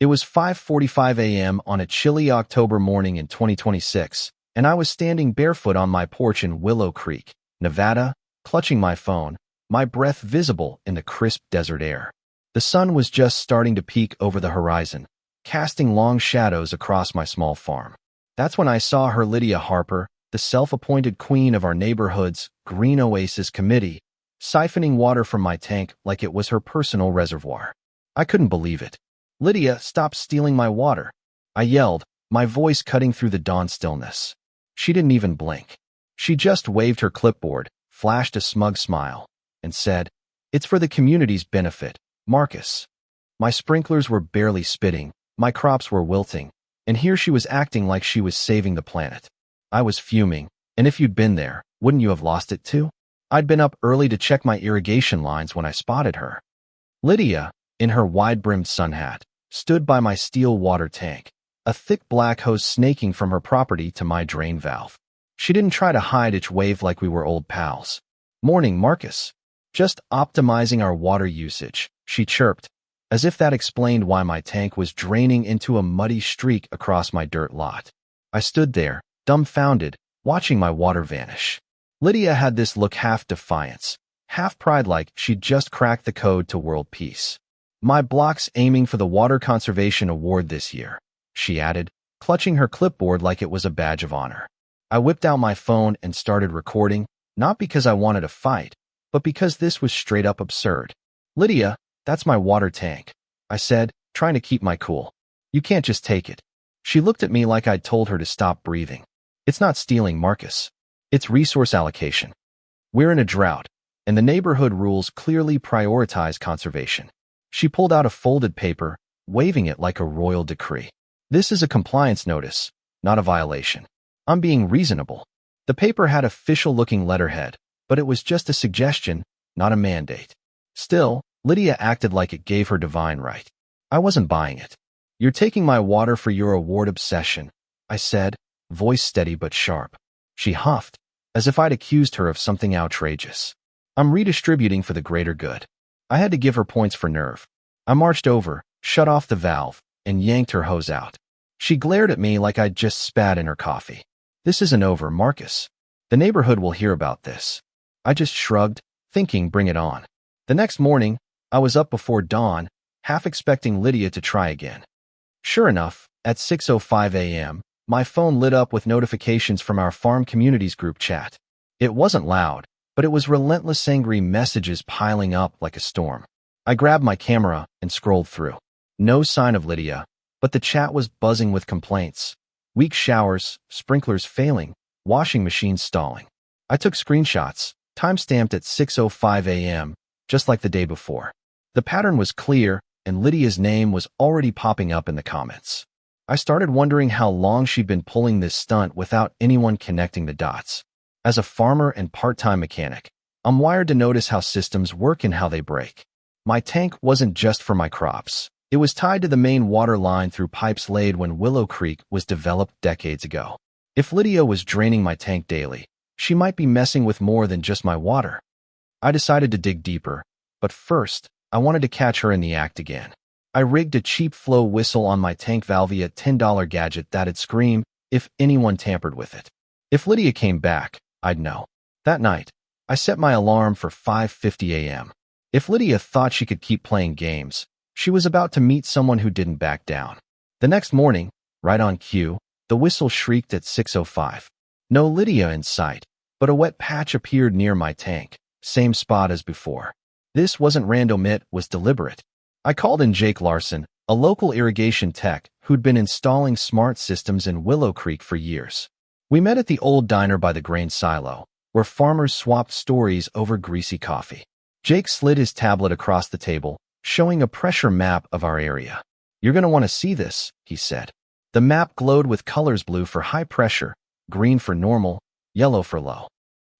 It was 5:45 a.m. on a chilly October morning in 2026, and I was standing barefoot on my porch in Willow Creek, Nevada, clutching my phone, my breath visible in the crisp desert air. The sun was just starting to peek over the horizon, casting long shadows across my small farm. That's when I saw her, Lydia Harper, the self-appointed queen of our neighborhood's Green Oasis Committee, siphoning water from my tank like it was her personal reservoir. I couldn't believe it. "Lydia, stop stealing my water," I yelled, my voice cutting through the dawn stillness. She didn't even blink. She just waved her clipboard, flashed a smug smile, and said, "It's for the community's benefit, Marcus." My sprinklers were barely spitting, my crops were wilting, and here she was acting like she was saving the planet. I was fuming, and if you'd been there, wouldn't you have lost it too? I'd been up early to check my irrigation lines when I spotted her. Lydia, in her wide-brimmed sun hat, stood by my steel water tank, a thick black hose snaking from her property to my drain valve. She didn't try to hide each wave like we were old pals. "Morning, Marcus. Just optimizing our water usage," she chirped, as if that explained why my tank was draining into a muddy streak across my dirt lot. I stood there, dumbfounded, watching my water vanish. Lydia had this look, half defiance, half pride, like she'd just cracked the code to world peace. "My block's aiming for the Water Conservation Award this year," she added, clutching her clipboard like it was a badge of honor. I whipped out my phone and started recording, not because I wanted a fight, but because this was straight up absurd. "Lydia, that's my water tank," I said, trying to keep my cool. "You can't just take it." She looked at me like I'd told her to stop breathing. "It's not stealing, Marcus. It's resource allocation. We're in a drought, and the neighborhood rules clearly prioritize conservation." She pulled out a folded paper, waving it like a royal decree. "This is a compliance notice, not a violation. I'm being reasonable." The paper had official-looking letterhead, but it was just a suggestion, not a mandate. Still, Lydia acted like it gave her divine right. I wasn't buying it. "You're taking my water for your award obsession," I said, voice steady but sharp. She huffed, as if I'd accused her of something outrageous. "I'm redistributing for the greater good." I had to give her points for nerve. I marched over, shut off the valve, and yanked her hose out. She glared at me like I'd just spat in her coffee. "This isn't over, Marcus. The neighborhood will hear about this." I just shrugged, thinking, bring it on. The next morning, I was up before dawn, half expecting Lydia to try again. Sure enough, at 6:05 a.m., my phone lit up with notifications from our farm communities group chat. It wasn't loud, but it was relentless, angry messages piling up like a storm. I grabbed my camera and scrolled through. No sign of Lydia, but the chat was buzzing with complaints. Weak showers, sprinklers failing, washing machines stalling. I took screenshots, time-stamped at 6:05 a.m., just like the day before. The pattern was clear, and Lydia's name was already popping up in the comments. I started wondering how long she'd been pulling this stunt without anyone connecting the dots. As a farmer and part-time mechanic, I'm wired to notice how systems work and how they break. My tank wasn't just for my crops. It was tied to the main water line through pipes laid when Willow Creek was developed decades ago. If Lydia was draining my tank daily, she might be messing with more than just my water. I decided to dig deeper, but first, I wanted to catch her in the act again. I rigged a cheap flow whistle on my tank valve, a $10 gadget that'd scream if anyone tampered with it. If Lydia came back, I'd know. That night, I set my alarm for 5:50 a.m. If Lydia thought she could keep playing games, she was about to meet someone who didn't back down. The next morning, right on cue, the whistle shrieked at 6:05. No Lydia in sight, but a wet patch appeared near my tank, same spot as before. This wasn't random, it was deliberate. I called in Jake Larson, a local irrigation tech who'd been installing smart systems in Willow Creek for years. We met at the old diner by the grain silo, where farmers swapped stories over greasy coffee. Jake slid his tablet across the table, showing a pressure map of our area. "You're going to want to see this," he said. The map glowed with colors: blue for high pressure, green for normal, yellow for low.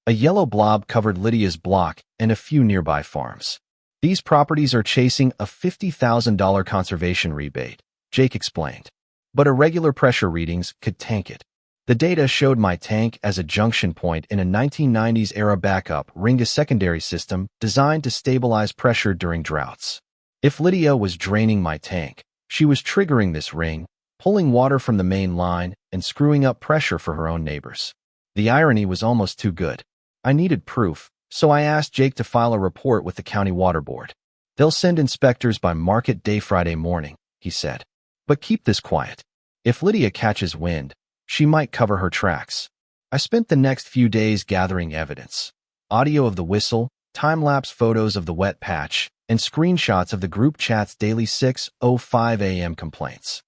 A yellow blob covered Lydia's block and a few nearby farms. "These properties are chasing a $50,000 conservation rebate," Jake explained. "But irregular pressure readings could tank it." The data showed my tank as a junction point in a 1990s-era backup Ringa secondary system designed to stabilize pressure during droughts. If Lydia was draining my tank, She was triggering this ring, pulling water from the main line and screwing up pressure for her own neighbors. The irony was almost too good. I needed proof, so I asked Jake to file a report with the county water board. They'll send inspectors by market day Friday morning, he said. But keep this quiet. If Lydia catches wind, she might cover her tracks. I spent the next few days gathering evidence. Audio of the whistle, time-lapse photos of the wet patch, and screenshots of the group chat's daily 6:05 a.m. complaints.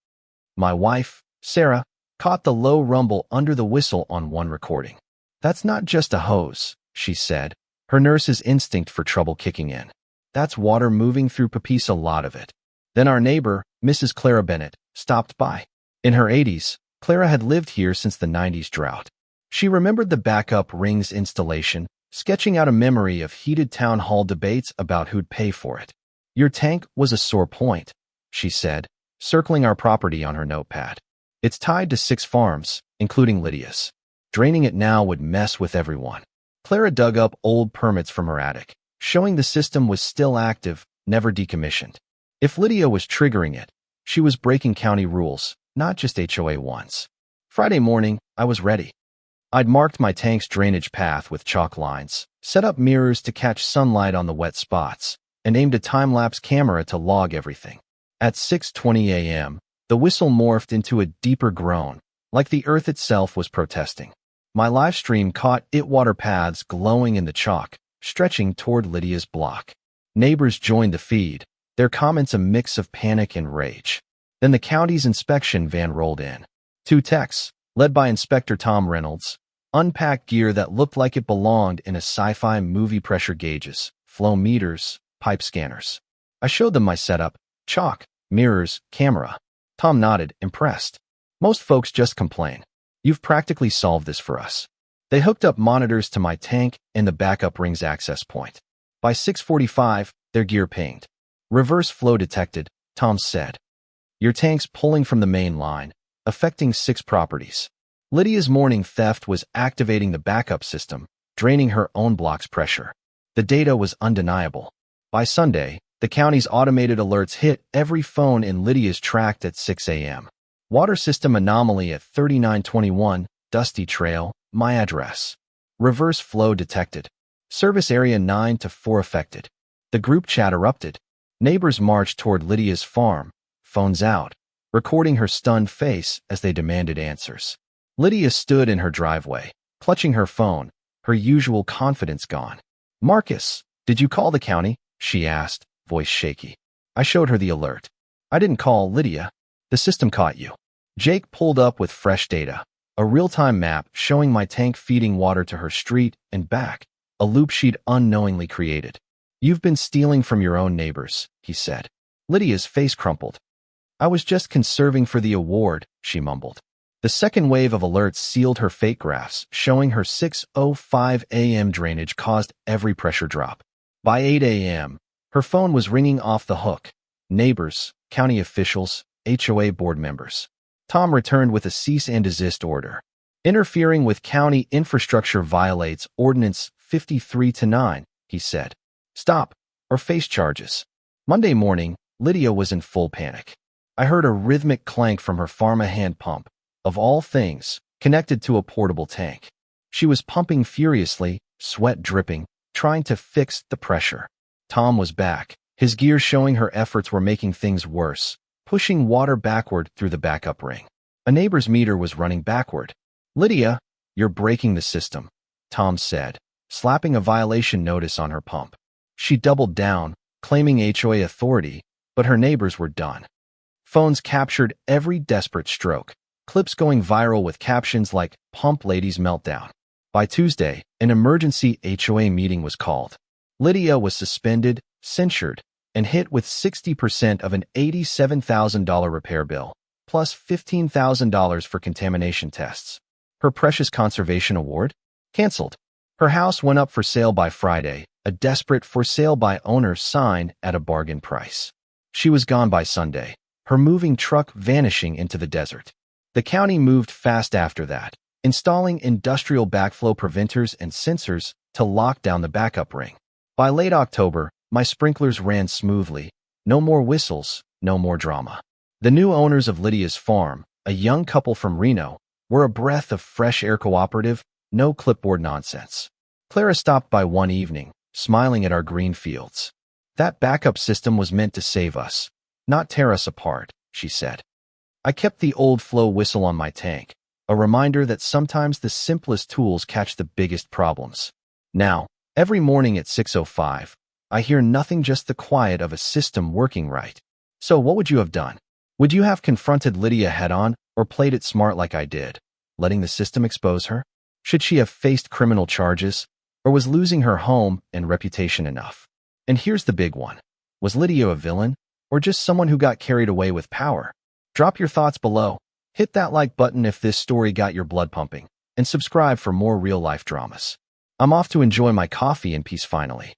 My wife, Sarah, caught the low rumble under the whistle on one recording. That's not just a hose, she said, her nurse's instinct for trouble kicking in. That's water moving through Papi's, a lot of it. Then our neighbor, Mrs. Clara Bennett, stopped by. In her 80s, Clara had lived here since the 90s drought. She remembered the backup rings installation, sketching out a memory of heated town hall debates about who'd pay for it. Your tank was a sore point, she said, circling our property on her notepad. It's tied to 6 farms, including Lydia's. Draining it now would mess with everyone. Clara dug up old permits from her attic, showing the system was still active, never decommissioned. If Lydia was triggering it, she was breaking county rules, not just HOA ones. Friday morning, I was ready. I'd marked my tank's drainage path with chalk lines, set up mirrors to catch sunlight on the wet spots, and aimed a time-lapse camera to log everything. At 6:20 a.m., the whistle morphed into a deeper groan, like the earth itself was protesting. My live stream caught water paths glowing in the chalk, stretching toward Lydia's block. Neighbors joined the feed, their comments a mix of panic and rage. Then the county's inspection van rolled in. 2 techs, led by Inspector Tom Reynolds, unpacked gear that looked like it belonged in a sci-fi movie: pressure gauges, flow meters, pipe scanners. I showed them my setup: chalk, mirrors, camera. Tom nodded, impressed. Most folks just complain. You've practically solved this for us. They hooked up monitors to my tank and the backup ring's access point. By 6:45, their gear pinged. Reverse flow detected, Tom said. Your tank's pulling from the main line, affecting 6 properties. Lydia's morning theft was activating the backup system, draining her own block's pressure. The data was undeniable. By Sunday, the county's automated alerts hit every phone in Lydia's tract at 6 a.m. Water system anomaly at 3921, Dusty Trail, my address. Reverse flow detected. Service area 9 to 4 affected. The group chat erupted. Neighbors marched toward Lydia's farm, phones out, recording her stunned face as they demanded answers. Lydia stood in her driveway, clutching her phone, her usual confidence gone. Marcus, did you call the county? She asked, voice shaky. I showed her the alert. I didn't call, Lydia. The system caught you. Jake pulled up with fresh data, a real-time map showing my tank feeding water to her street and back, a loop she'd unknowingly created. You've been stealing from your own neighbors, he said. Lydia's face crumpled. I was just conserving for the award, she mumbled. The second wave of alerts sealed her fake graphs, showing her 6:05 a.m. drainage caused every pressure drop. By 8 a.m., her phone was ringing off the hook. Neighbors, county officials, HOA board members. Tom returned with a cease and desist order. Interfering with county infrastructure violates Ordinance 53-9, he said. Stop, or face charges. Monday morning, Lydia was in full panic. I heard a rhythmic clank from her pharma hand pump, of all things, connected to a portable tank. She was pumping furiously, sweat dripping, trying to fix the pressure. Tom was back, his gear showing her efforts were making things worse, pushing water backward through the backup ring. A neighbor's meter was running backward. Lydia, you're breaking the system, Tom said, slapping a violation notice on her pump. She doubled down, claiming HOA authority, but her neighbors were done. Phones captured every desperate stroke, clips going viral with captions like, Pump Lady's Meltdown. By Tuesday, an emergency HOA meeting was called. Lydia was suspended, censured, and hit with 60% of an $87,000 repair bill, plus $15,000 for contamination tests. Her precious conservation award? Canceled. Her house went up for sale by Friday, a desperate for sale by owner signed at a bargain price. She was gone by Sunday, her moving truck vanishing into the desert. The county moved fast after that, installing industrial backflow preventers and sensors to lock down the backup ring. By late October, my sprinklers ran smoothly. No more whistles, no more drama. The new owners of Lydia's farm, a young couple from Reno, were a breath of fresh air cooperative, no clipboard nonsense. Clara stopped by one evening, smiling at our green fields. That backup system was meant to save us, not tear us apart, she said. I kept the old flow whistle on my tank, a reminder that sometimes the simplest tools catch the biggest problems. Now, every morning at 6:05, I hear nothing, just the quiet of a system working right. So what would you have done? Would you have confronted Lydia head-on or played it smart like I did, letting the system expose her? Should she have faced criminal charges, or was losing her home and reputation enough? And here's the big one. Was Lydia a villain, or just someone who got carried away with power? Drop your thoughts below. Hit that like button if this story got your blood pumping, and subscribe for more real-life dramas. I'm off to enjoy my coffee in peace finally.